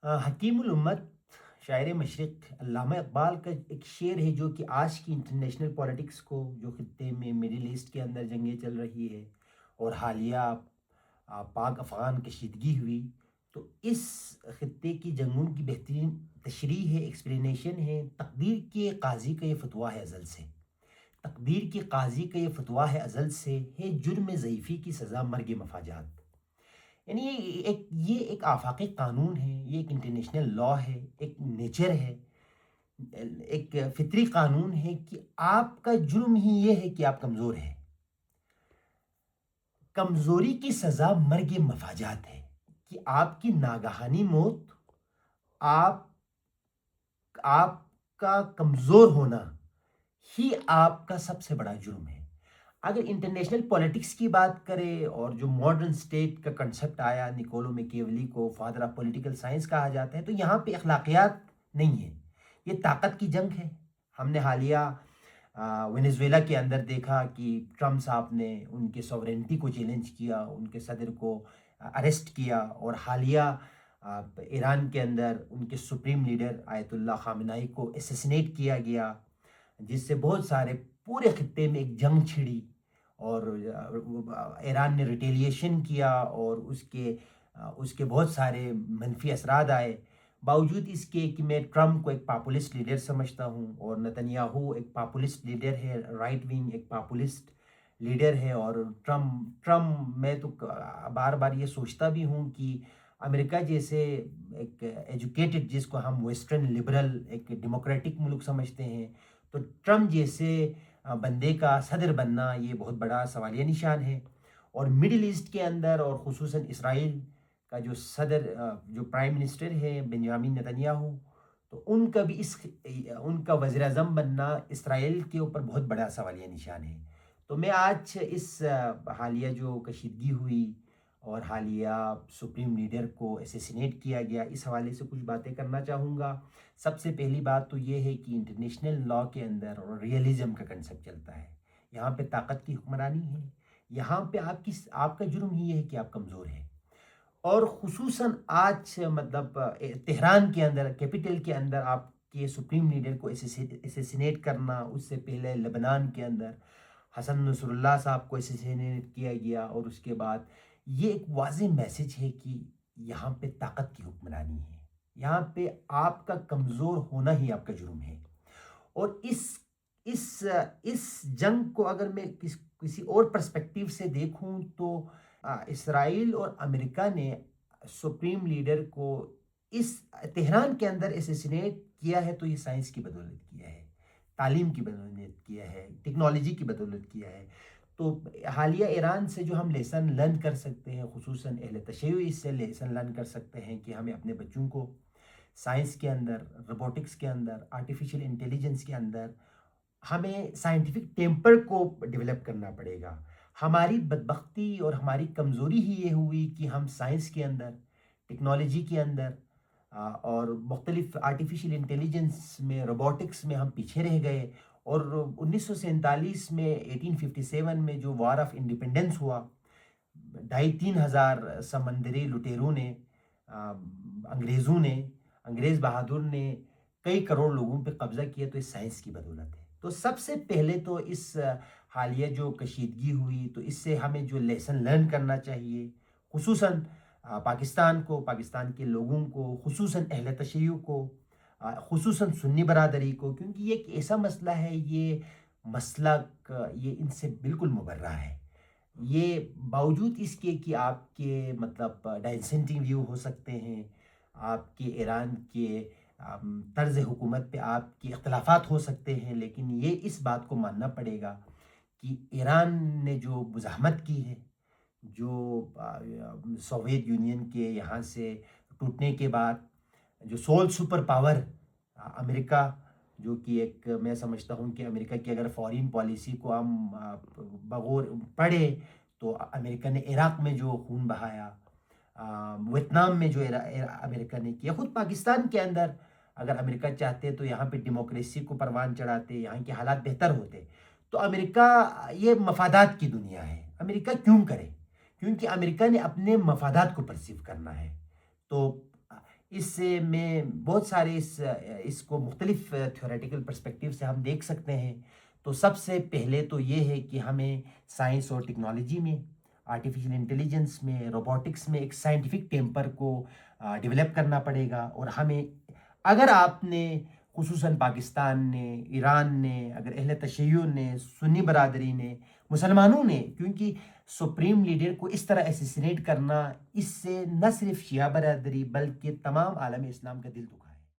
حکیم الامت شاعر مشرق علامہ اقبال کا ایک شعر ہے جو کہ آج کی انٹرنیشنل پولیٹکس کو، جو خطے میں مڈل ایسٹ کے اندر جنگیں چل رہی ہے اور حالیہ پاک افغان کشیدگی ہوئی، تو اس خطے کی جنگوں کی بہترین تشریح ہے، ایکسپلینیشن ہے، تقدیر کے قاضی کا یہ فتویٰ ہے ازل سے، تقدیر کے قاضی کا یہ فتویٰ ہے ازل سے، ہے جرم ضعیفی کی سزا مرگ مفاجات۔ یعنی یہ ایک آفاقی قانون ہے، یہ ایک انٹرنیشنل لا ہے، ایک نیچر ہے، ایک فطری قانون ہے کہ آپ کا جرم ہی یہ ہے کہ آپ کمزور ہیں۔ کمزوری کی سزا مرگ مفاجات ہے، کہ آپ کی ناگہانی موت، آپ آپ کا کمزور ہونا ہی آپ کا سب سے بڑا جرم ہے۔ اگر انٹرنیشنل پولیٹکس کی بات کرے اور جو ماڈرن سٹیٹ کا کنسپٹ آیا، نکولو میکیولی کو فادر آف پولیٹیکل سائنس کہا جاتا ہے، تو یہاں پہ اخلاقیات نہیں ہے، یہ طاقت کی جنگ ہے۔ ہم نے حالیہ وینزویلا کے اندر دیکھا کہ ٹرمپ صاحب نے ان کے سوورنٹی کو چیلنج کیا، ان کے صدر کو اریسٹ کیا، اور حالیہ ایران کے اندر ان کے سپریم لیڈر آیت اللہ خامنائی کو اسیسینیٹ کیا گیا، جس سے بہت سارے پورے خطے میں ایک جنگ چھڑی، اور ایران نے ریٹیلیشن کیا، اور اس کے بہت سارے منفی اثرات آئے۔ باوجود اس کے کہ میں ٹرمپ کو ایک پاپولسٹ لیڈر سمجھتا ہوں، اور نتنیاہو ایک پاپولسٹ لیڈر ہے، رائٹ ونگ ایک پاپولسٹ لیڈر ہے، اور ٹرمپ میں تو بار بار یہ سوچتا بھی ہوں کہ امریکہ جیسے ایک ایجوکیٹڈ، جس کو ہم ویسٹرن لبرل ایک ڈیموکریٹک ملک سمجھتے ہیں، تو ٹرمپ جیسے بندے کا صدر بننا یہ بہت بڑا سوالیہ نشان ہے۔ اور مڈل ایسٹ کے اندر، اور خصوصاً اسرائیل کا جو صدر، جو پرائم منسٹر ہے بنیامین نتنیاہو، تو ان کا وزیر اعظم بننا اسرائیل کے اوپر بہت بڑا سوالیہ نشان ہے۔ تو میں آج اس حالیہ جو کشیدگی ہوئی اور حالیہ سپریم لیڈر کو اسیسینیٹ کیا گیا، اس حوالے سے کچھ باتیں کرنا چاہوں گا۔ سب سے پہلی بات تو یہ ہے کہ انٹرنیشنل لا کے اندر ریئلزم کا کنسپٹ چلتا ہے، یہاں پہ طاقت کی حکمرانی ہے، یہاں پہ آپ کا جرم ہی یہ ہے کہ آپ کمزور ہیں۔ اور خصوصاً آج مطلب تہران کے اندر، کیپٹل کے اندر، آپ کے سپریم لیڈر کو اسیسینیٹ کرنا، اس سے پہلے لبنان کے اندر حسن نصر اللہ صاحب کو اسیسینیٹ کیا گیا، اور اس کے بعد یہ ایک واضح میسج ہے کہ یہاں پہ طاقت کی حکمرانی ہے، یہاں پہ آپ کا کمزور ہونا ہی آپ کا جرم ہے۔ اور اس اس جنگ کو اگر میں کسی اور پرسپیکٹیو سے دیکھوں تو اسرائیل اور امریکہ نے سپریم لیڈر کو اس تہران کے اندر اسیسینیٹ کیا ہے، تو یہ سائنس کی بدولت کیا ہے، تعلیم کی بدولت کیا ہے، ٹیکنالوجی کی بدولت کیا ہے۔ تو حالیہ ایران سے جو ہم لیسن لرن کر سکتے ہیں، خصوصاً اہل تشیع اس سے لیسن لرن کر سکتے ہیں کہ ہمیں اپنے بچوں کو سائنس کے اندر، روبوٹکس کے اندر، آرٹیفیشل انٹیلیجنس کے اندر ہمیں سائنٹیفک ٹیمپر کو ڈیولپ کرنا پڑے گا۔ ہماری بدبختی اور ہماری کمزوری ہی یہ ہوئی کہ ہم سائنس کے اندر، ٹیکنالوجی کے اندر، اور مختلف آرٹیفیشل انٹیلیجنس میں، روبوٹکس میں ہم پیچھے رہ گئے۔ اور 1947 میں 1857 میں جو وار آف انڈیپینڈنس ہوا، 2500 سمندری لٹیروں نے، انگریز بہادر نے کئی کروڑ لوگوں پہ قبضہ کیا، تو اس سائنس کی بدولت ہے۔ تو سب سے پہلے تو اس حالیہ جو کشیدگی ہوئی، تو اس سے ہمیں جو لیسن لرن کرنا چاہیے، خصوصاً پاکستان کو، پاکستان کے لوگوں کو، خصوصاً اہل تشیع کو، خصوصاً سنی برادری کو، کیونکہ یہ ایک ایسا مسئلہ ہے، یہ مسلک یہ ان سے بالکل مبرہ ہے۔ یہ باوجود اس کے کہ آپ کے مطلب ڈائسنٹنگ ویو ہو سکتے ہیں، آپ کے ایران کے طرز حکومت پہ آپ کی اختلافات ہو سکتے ہیں، لیکن یہ اس بات کو ماننا پڑے گا کہ ایران نے جو مزاحمت کی ہے، جو سوویت یونین کے یہاں سے ٹوٹنے کے بعد جو سول سپر پاور امریکہ، جو کہ ایک میں سمجھتا ہوں کہ امریکہ کی اگر فارین پالیسی کو ہم بغور پڑھے، تو امریکہ نے عراق میں جو خون بہایا، ویتنام میں جو امریکہ نے کیا، خود پاکستان کے اندر اگر امریکہ چاہتے تو یہاں پہ ڈیموکریسی کو پروان چڑھاتے، یہاں کے حالات بہتر ہوتے۔ تو امریکہ، یہ مفادات کی دنیا ہے، امریکہ کیوں کرے؟ کیونکہ امریکہ نے اپنے مفادات کو پرسیو کرنا ہے۔ تو اس سے میں بہت سارے اس کو مختلف تھیوریٹیکل پرسپیکٹیو سے ہم دیکھ سکتے ہیں. تو سب سے پہلے تو یہ ہے کہ ہمیں سائنس اور ٹیکنالوجی میں، آرٹیفیشل انٹیلیجنس میں، روبوٹکس میں ایک سائنٹیفک ٹیمپر کو ڈیولپ کرنا پڑے گا. اور ہمیں، اگر آپ نے خصوصاً پاکستان نے، ایران نے، اگر اہل تشیع نے، سنی برادری نے، مسلمانوں نے، کیونکہ سپریم لیڈر کو اس طرح اسیسینیٹ کرنا، اس سے نہ صرف شیعہ برادری بلکہ تمام عالم اسلام کا دل دکھا.